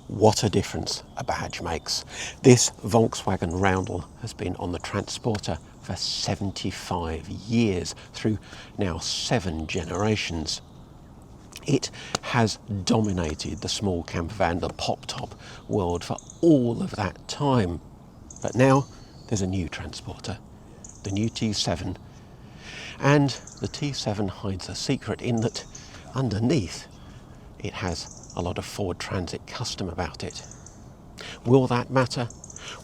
What a difference a badge makes. This Volkswagen roundel has been on the transporter for 75 years, through now 7 generations. It has dominated the small campervan, the pop-top world for all of that time. But now there's a new transporter, the new T7. And the T7 hides a secret in that underneath it has a lot of Ford Transit custom about it. Will that matter?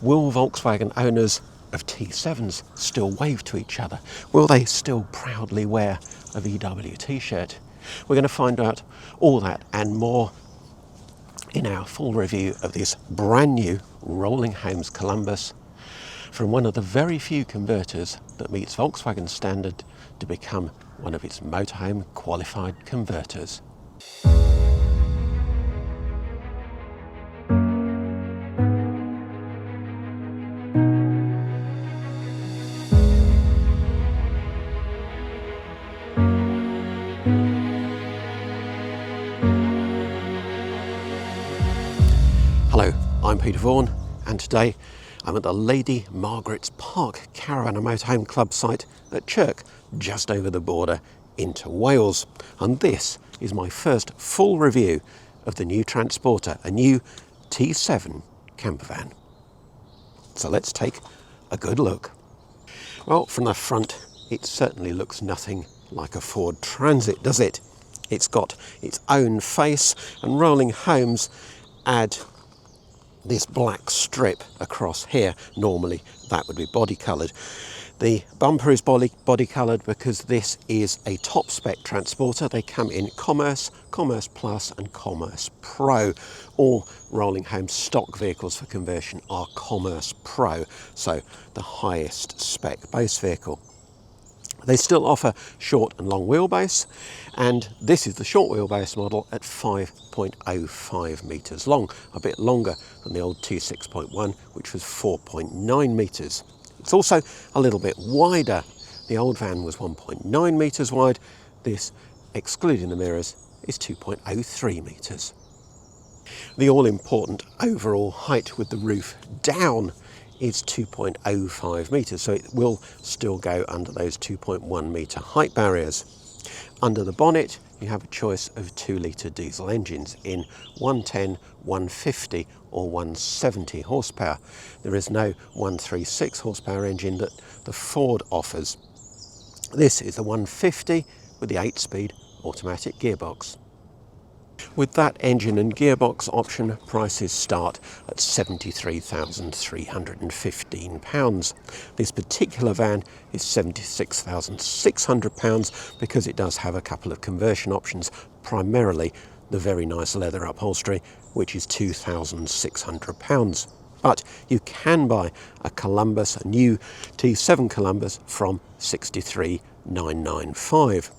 Will Volkswagen owners of T7s still wave to each other? Will they still proudly wear a VW t-shirt? We're going to find out all that and more in our full review of this brand new Rolling Homes Columbus from one of the very few converters that meets Volkswagen standard to become one of its motorhome qualified converters. Hello, I'm Peter Vaughan, and today I'm at the Lady Margaret's Park Caravan and Motorhome Club site at Chirk, just over the border into Wales. And this is my first full review of the new transporter, a new T7 campervan. So let's take a good look. Well, from the front, it certainly looks nothing like a Ford Transit, does it? It's got its own face, and Rolling Homes add this black strip across here. Normally that would be body coloured. The bumper is body coloured because this is a top spec transporter. They come in Commerce, Commerce Plus and Commerce Pro. All Rolling Homes stock vehicles for conversion are Commerce Pro, so the highest spec base vehicle. They still offer short and long wheelbase, and this is the short wheelbase model at 5.05 metres long, a bit longer than the old T6.1, which was 4.9 metres. It's also a little bit wider. The old van was 1.9 metres wide. This, excluding the mirrors, is 2.03 metres. The all-important overall height with the roof down is 2.05 metres, so it will still go under those 2.1 metre height barriers. Under the bonnet, you have a choice of 2-litre diesel engines in 110, 150 or 170 horsepower. There is no 136 horsepower engine that the Ford offers. This is a 150 with the 8-speed automatic gearbox. With that engine and gearbox option, prices start at £73,315. This particular van is £76,600 because it does have a couple of conversion options, primarily the very nice leather upholstery, which is £2,600. But you can buy a Columbus, a new T7 Columbus, from £63,995.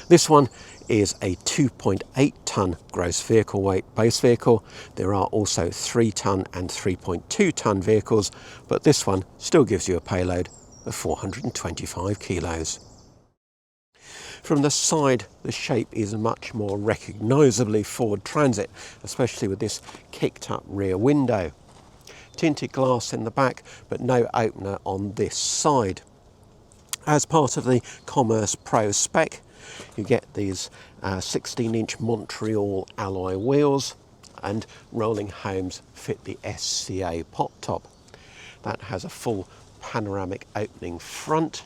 This one is a 2.8 tonne gross vehicle weight base vehicle. There are also 3 tonne and 3.2 tonne vehicles, but this one still gives you a payload of 425 kilos. From the side, the shape is much more recognisably Ford Transit, especially with this kicked up rear window. Tinted glass in the back, but no opener on this side. As part of the Commerce Pro spec, you get these 16-inch Montreal alloy wheels, and Rolling Homes fit the SCA pop top. That has a full panoramic opening front,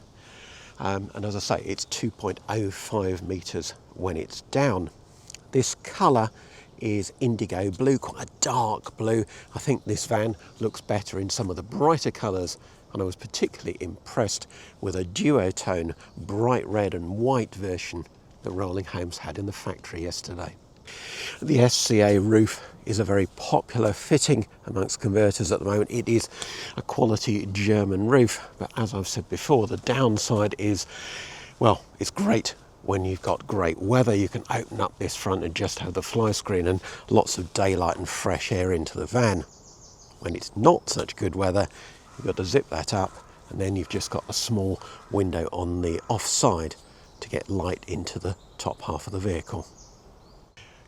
and as I say, it's 2.05 metres when it's down. This colour is indigo blue, quite a dark blue. I think this van looks better in some of the brighter colours, and I was particularly impressed with a duotone bright red and white version that Rolling Homes had in the factory yesterday. The SCA roof is a very popular fitting amongst converters at the moment. It is a quality German roof, but as I've said before, the downside is, well, it's great when you've got great weather. You can open up this front and just have the fly screen and lots of daylight and fresh air into the van. When it's not such good weather, you've got to zip that up, and then you've just got a small window on the offside to get light into the top half of the vehicle.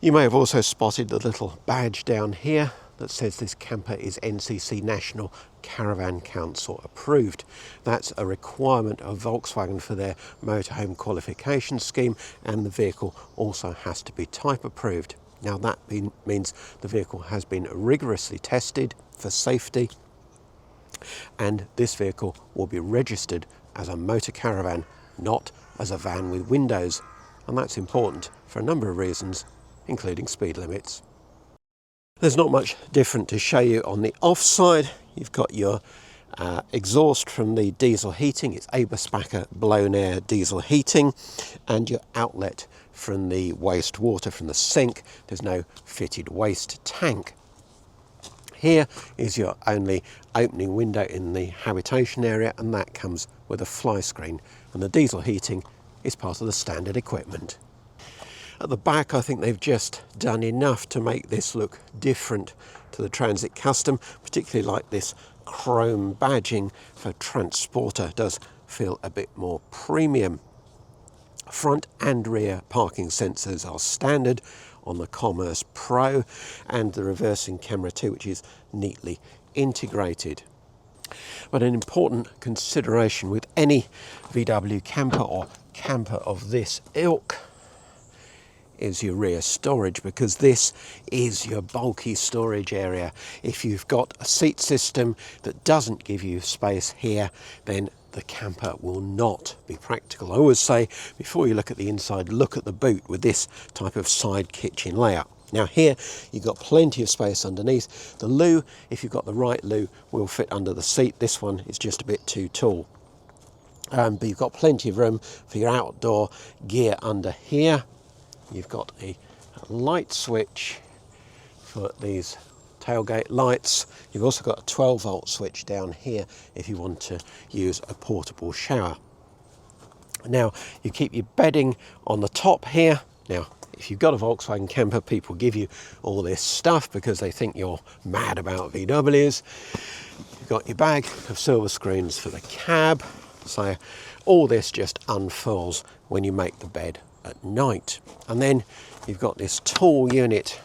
You may have also spotted the little badge down here that says this camper is NCC National Caravan Council approved. That's a requirement of Volkswagen for their motorhome qualification scheme, and the vehicle also has to be type approved. Now that means the vehicle has been rigorously tested for safety, and this vehicle will be registered as a motor caravan, not as a van with windows. And that's important for a number of reasons, including speed limits. There's not much different to show you on the offside. You've got your exhaust from the diesel heating. It's Eberspacher blown air diesel heating, and your outlet from the wastewater from the sink. There's no fitted waste tank. Here is your only opening window in the habitation area, and that comes with a fly screen, and the diesel heating is part of the standard equipment. At the back, I think they've just done enough to make this look different to the Transit Custom, particularly like this chrome badging for Transporter does feel a bit more premium. Front and rear parking sensors are standard on the Commerce Pro, and the reversing camera too, which is neatly integrated. But an important consideration with any VW camper or camper of this ilk is your rear storage, because this is your bulky storage area. If you've got a seat system that doesn't give you space here, then the camper will not be practical. I always say, before you look at the inside, look at the boot with this type of side kitchen layout. Now here you've got plenty of space underneath. The loo, if you've got the right loo, will fit under the seat. This one is just a bit too tall. But you've got plenty of room for your outdoor gear under here. You've got a light switch for these tailgate lights. You've also got a 12-volt switch down here if you want to use a portable shower. Now, you keep your bedding on the top here. Now, if you've got a Volkswagen camper, people give you all this stuff because they think you're mad about VWs. You've got your bag of silver screens for the cab. So all this just unfurls when you make the bed at night. And then you've got this tall unit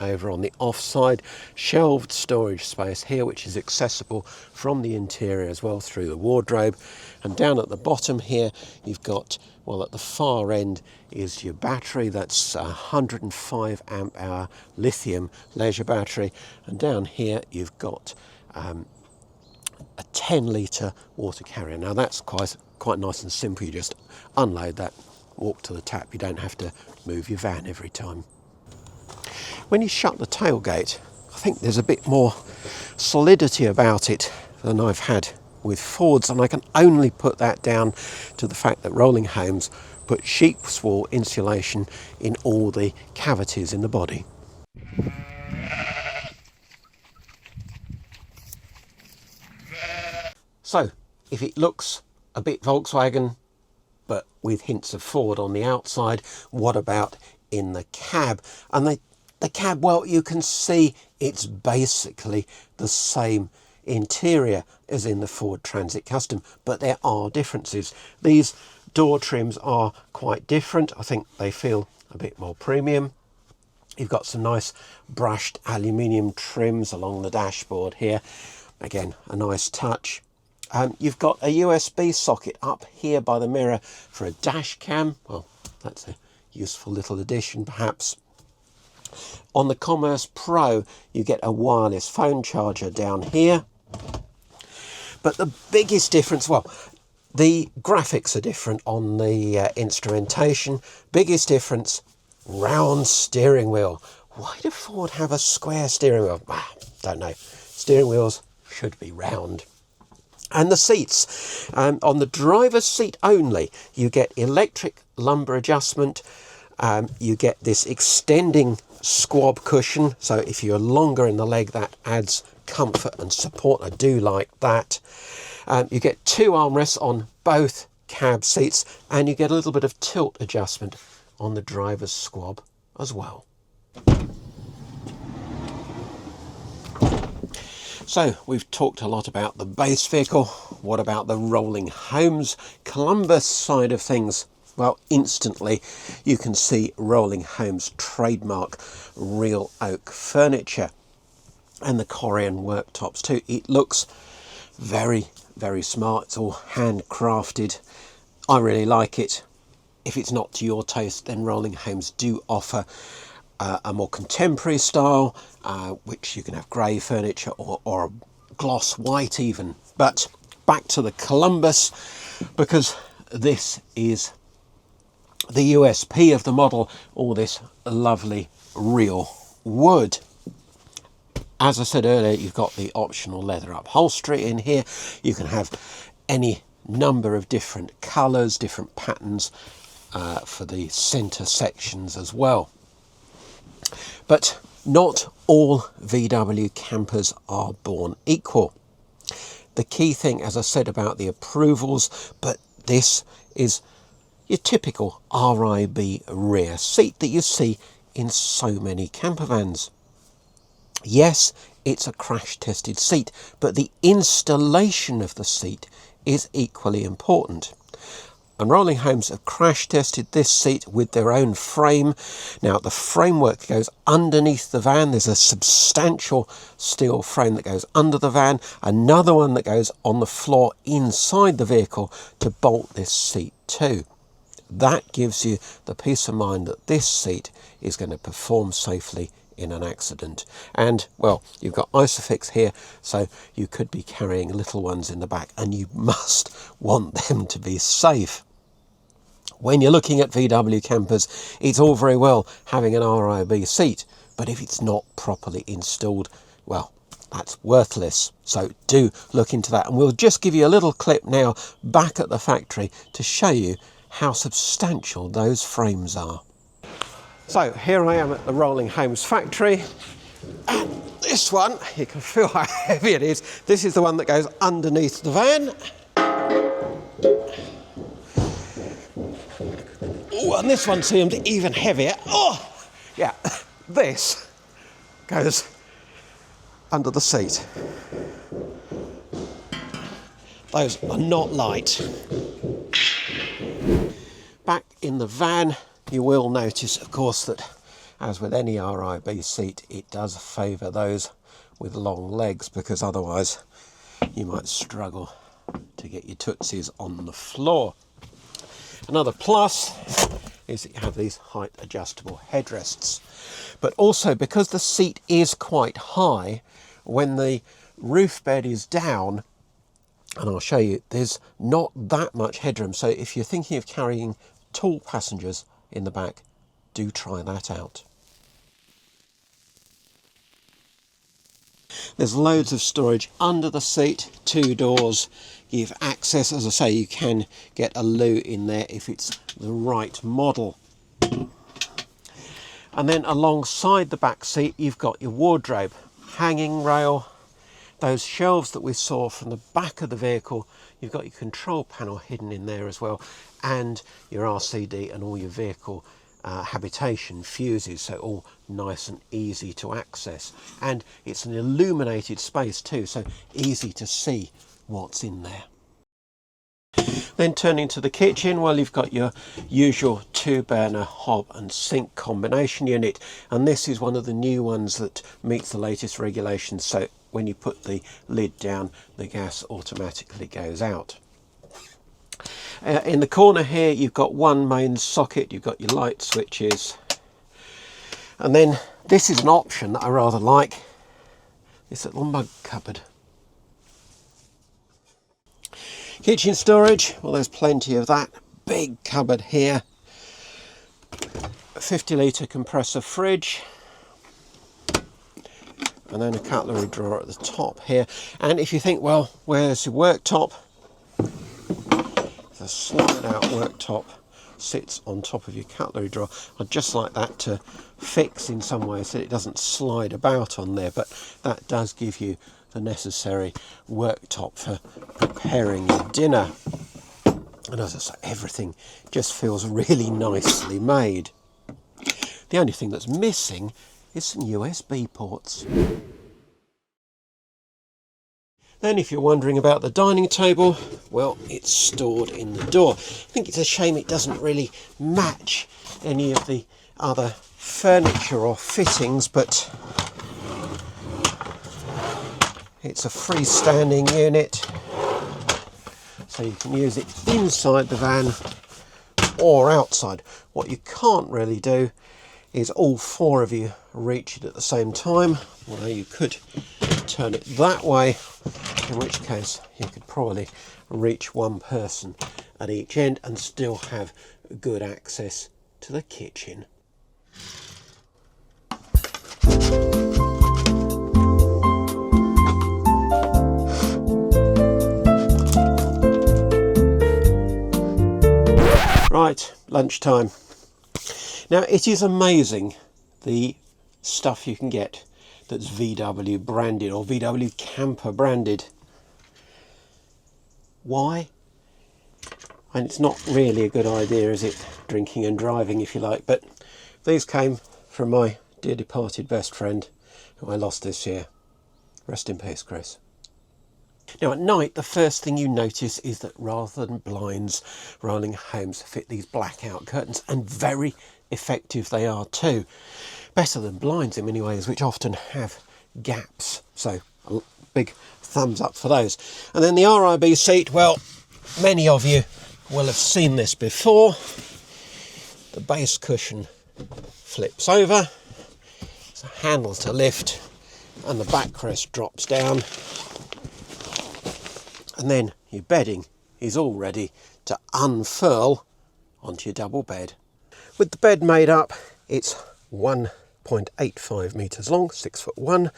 over on the offside, shelved storage space here, which is accessible from the interior as well through the wardrobe. And down at the bottom here, you've got, well, at the far end is your battery. That's a 105 amp hour lithium leisure battery. And down here you've got a 10-litre water carrier. Now that's quite nice and simple. You just unload that, walk to the tap. You don't have to move your van every time. When you shut the tailgate, I think there's a bit more solidity about it than I've had with Fords, and I can only put that down to the fact that Rolling Homes put sheep's wool insulation in all the cavities in the body. So, if it looks a bit Volkswagen, but with hints of Ford on the outside, what about in the cab? And the cab, well, you can see it's basically the same interior as in the Ford Transit Custom, but there are differences. These door trims are quite different. I think they feel a bit more premium. You've got some nice brushed aluminium trims along the dashboard here. Again, a nice touch. You've got a USB socket up here by the mirror for a dash cam. Well, that's a useful little addition perhaps. On the Commerce Pro, you get a wireless phone charger down here. But the biggest difference, well, the graphics are different on the instrumentation. Biggest difference, round steering wheel. Why do Ford have a square steering wheel? Don't know. Steering wheels should be round. And the seats, on the driver's seat only, you get electric lumbar adjustment. You get this extending squab cushion, so if you're longer in the leg, that adds comfort and support. I do like that. You get two armrests on both cab seats, and you get a little bit of tilt adjustment on the driver's squab as well. So we've talked a lot about the base vehicle. What about the Rolling Homes Columbus side of things? Well, instantly you can see Rolling Home's trademark real oak furniture and the Corian worktops too. It looks very, very smart. It's all handcrafted. I really like it. If it's not to your taste, then Rolling Homes do offer a more contemporary style, which you can have grey furniture or a gloss white even. But back to the Columbus, because this is the USP of the model, all this lovely real wood. As I said earlier, you've got the optional leather upholstery in here. You can have any number of different colours, different patterns for the centre sections as well. But not all VW campers are born equal. The key thing, as I said, about the approvals, but this is your typical RIB rear seat that you see in so many campervans. Yes, it's a crash tested seat, but the installation of the seat is equally important. And Rolling Homes have crash tested this seat with their own frame. Now the framework goes underneath the van. There's a substantial steel frame that goes under the van, another one that goes on the floor inside the vehicle to bolt this seat to. That gives you the peace of mind that this seat is going to perform safely in an accident. And well, you've got Isofix here, so you could be carrying little ones in the back, and you must want them to be safe. When you're looking at VW campers, it's all very well having an RIB seat, but if it's not properly installed, well, that's worthless. So do look into that, and we'll just give you a little clip now back at the factory to show you how substantial those frames are. So here I am at the Rolling Homes factory, and this one, you can feel how heavy it is. This is the one that goes underneath the van. Oh, and this one seemed even heavier. Oh, yeah, this goes under the seat. Those are not light. Back in the van, you will notice, of course, that as with any RIB seat, it does favour those with long legs, because otherwise you might struggle to get your tootsies on the floor. Another plus is that you have these height adjustable headrests, but also because the seat is quite high, when the roof bed is down, and I'll show you, there's not that much headroom. So if you're thinking of carrying tall passengers in the back, do try that out. There's loads of storage under the seat, 2 doors give access. As I say, you can get a loo in there if it's the right model. And then alongside the back seat, you've got your wardrobe, hanging rail, those shelves that we saw from the back of the vehicle. You've got your control panel hidden in there as well, and your RCD and all your vehicle habitation fuses, so all nice and easy to access. And it's an illuminated space too, so easy to see what's in there. Then turning to the kitchen, well, you've got your usual 2-burner hob and sink combination unit, and this is one of the new ones that meets the latest regulations, so when you put the lid down, the gas automatically goes out. In the corner here, you've got one main socket, you've got your light switches, and then this is an option that I rather like, this little mug cupboard. Kitchen storage, well, there's plenty of that. Big cupboard here, a 50-litre compressor fridge, and then a cutlery drawer at the top here. And if you think, well, where's your worktop? The slide out worktop sits on top of your cutlery drawer. I'd just like that to fix in some way so it doesn't slide about on there, but that does give you the necessary worktop for preparing your dinner. And as I say, everything just feels really nicely made. The only thing that's missing is some USB ports. Then if you're wondering about the dining table, well, it's stored in the door. I think it's a shame it doesn't really match any of the other furniture or fittings, but it's a freestanding unit, so you can use it inside the van or outside. What you can't really do is all four of you reach it at the same time, although you could turn it that way, in which case you could probably reach one person at each end and still have good access to the kitchen. Right, lunchtime. Now it is amazing the stuff you can get that's VW branded or VW camper branded. Why? And it's not really a good idea, is it? Drinking and driving, if you like. But these came from my dear departed best friend, who I lost this year. Rest in peace, Chris. Now at night, the first thing you notice is that rather than blinds, rolling homes fit these blackout curtains, and very effective they are too. Better than blinds in many ways, which often have gaps. So a big thumbs up for those. And then the RIB seat, well, many of you will have seen this before. The base cushion flips over, there's a handle to lift, and the backrest drops down. And then your bedding is all ready to unfurl onto your double bed. With the bed made up, it's 1.85 metres long, 6'1",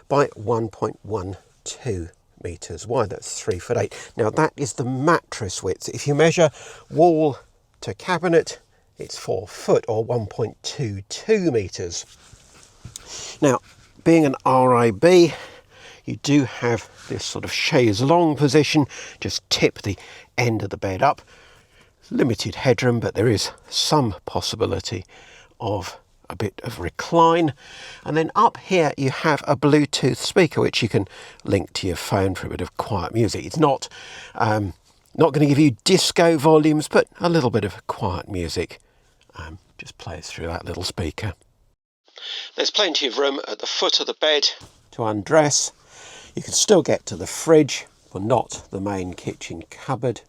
by 1.12 metres wide. That's 3'8". Now that is the mattress width. If you measure wall to cabinet, it's 4 foot or 1.22 metres. Now, being an RIB, you do have this sort of chaise longue position. Just tip the end of the bed up. Limited headroom, but there is some possibility of a bit of recline. And then up here you have a Bluetooth speaker which you can link to your phone for a bit of quiet music. It's not going to give you disco volumes, but a little bit of quiet music just plays through that little speaker. There's plenty of room at the foot of the bed to undress. You can still get to the fridge, but not the main kitchen cupboard.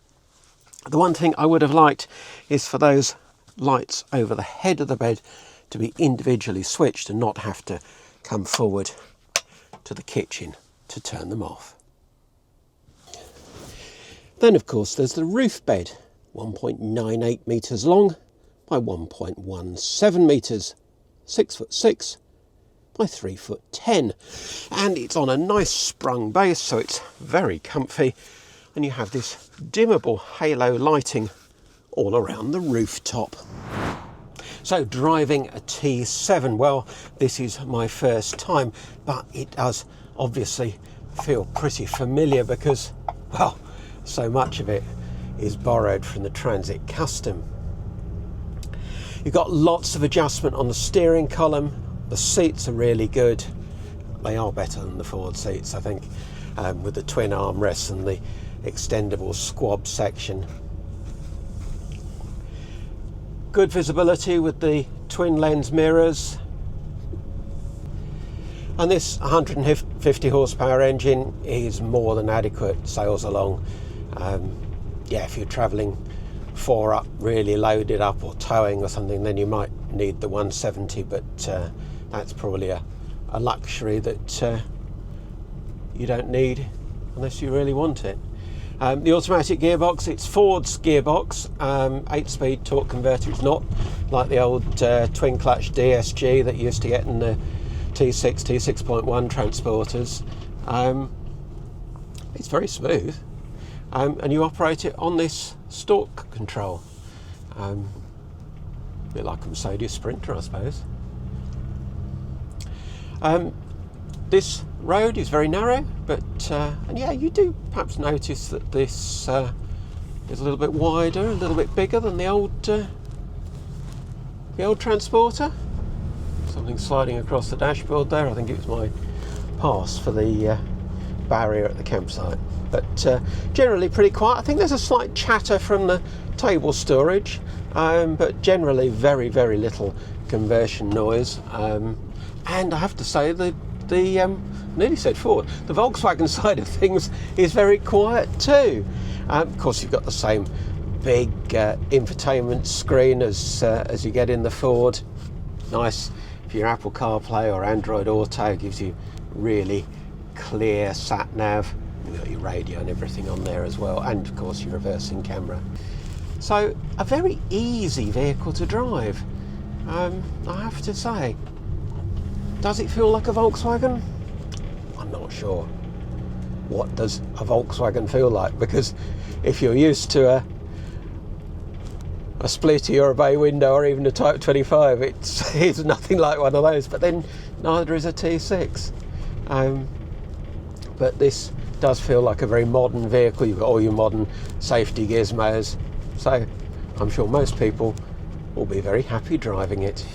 The one thing I would have liked is for those lights over the head of the bed to be individually switched and not have to come forward to the kitchen to turn them off. Then of course there's the roof bed, 1.98 metres long by 1.17 metres, 6'6" by 3'10", and it's on a nice sprung base, so it's very comfy, and you have this dimmable halo lighting all around the rooftop. So driving a T7, well, this is my first time, but it does obviously feel pretty familiar because, well, so much of it is borrowed from the Transit Custom. You've got lots of adjustment on the steering column. The seats are really good. They are better than the Ford seats, I think, with the twin armrests and the extendable squab section. Good visibility with the twin lens mirrors. And this 150 horsepower engine is more than adequate, sails along. Yeah, if you're travelling 4 up, really loaded up, or towing or something, then you might need the 170, but that's probably a luxury that you don't need unless you really want it. The automatic gearbox, it's Ford's gearbox, 8-speed torque converter. It's not like the old twin clutch DSG that you used to get in the T6, T6.1 transporters. It's very smooth, and you operate it on this stalk control. A bit like a Mercedes Sprinter, I suppose. This road is very narrow, but and yeah, you do perhaps notice that this is a little bit wider, a little bit bigger than the old transporter. Something sliding across the dashboard there. I think it was my pass for the barrier at the campsite. But generally pretty quiet. I think there's a slight chatter from the table storage, but generally very, very little conversion noise. And I have to say the nearly said Ford, the Volkswagen side of things is very quiet too. Of course, you've got the same big infotainment screen as you get in the Ford. Nice for your Apple CarPlay or Android Auto, gives you really clear sat nav. You've got your radio and everything on there as well, and of course your reversing camera. So a very easy vehicle to drive, I have to say. Does it feel like a Volkswagen? I'm not sure. What does a Volkswagen feel like? Because if you're used to a splitty or a bay window or even a Type 25, it's nothing like one of those, but then neither is a T6. But this does feel like a very modern vehicle. You've got all your modern safety gizmos, so I'm sure most people will be very happy driving it.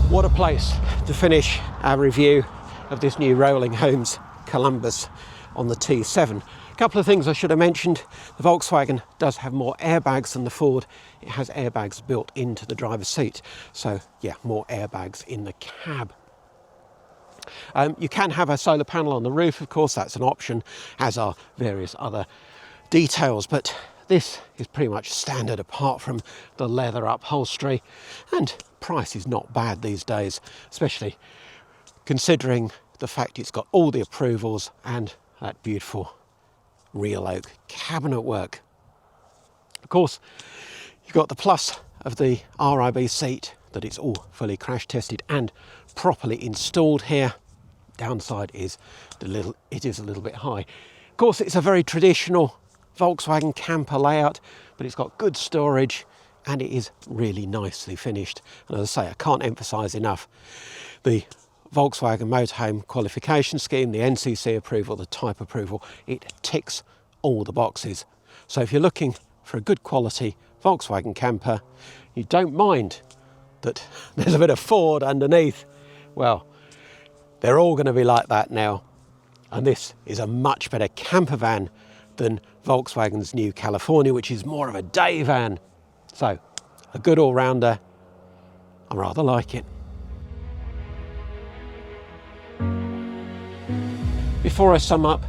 What a place to finish our review of this new Rolling Homes Columbus on the T7. A couple of things I should have mentioned. The Volkswagen does have more airbags than the Ford. It has airbags built into the driver's seat. So yeah, more airbags in the cab. You can have a solar panel on the roof, of course, that's an option, as are various other details, but this is pretty much standard apart from the leather upholstery, and price is not bad these days, especially considering the fact it's got all the approvals and that beautiful real oak cabinet work. Of course, you've got the plus of the RIB seat, that it's all fully crash tested and properly installed here. Downside is it is a little bit high. Of course, it's a very traditional Volkswagen camper layout, but it's got good storage and it is really nicely finished. And as I say, I can't emphasize enough the Volkswagen Motorhome qualification scheme, the NCC approval, the type approval, it ticks all the boxes. So if you're looking for a good quality Volkswagen camper, you don't mind that there's a bit of Ford underneath, well, they're all going to be like that now. And this is a much better camper van than Volkswagen's new California, which is more of a day van. So a good all-rounder. I rather like it. Before I sum up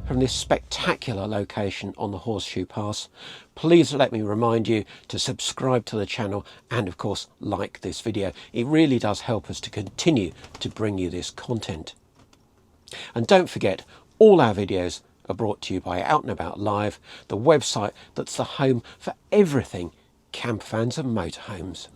from this spectacular location on the Horseshoe Pass, please let me remind you to subscribe to the channel and of course like this video. It really does help us to continue to bring you this content. And don't forget, all our videos are brought to you by Out and About Live, the website that's the home for everything campervans and motorhomes.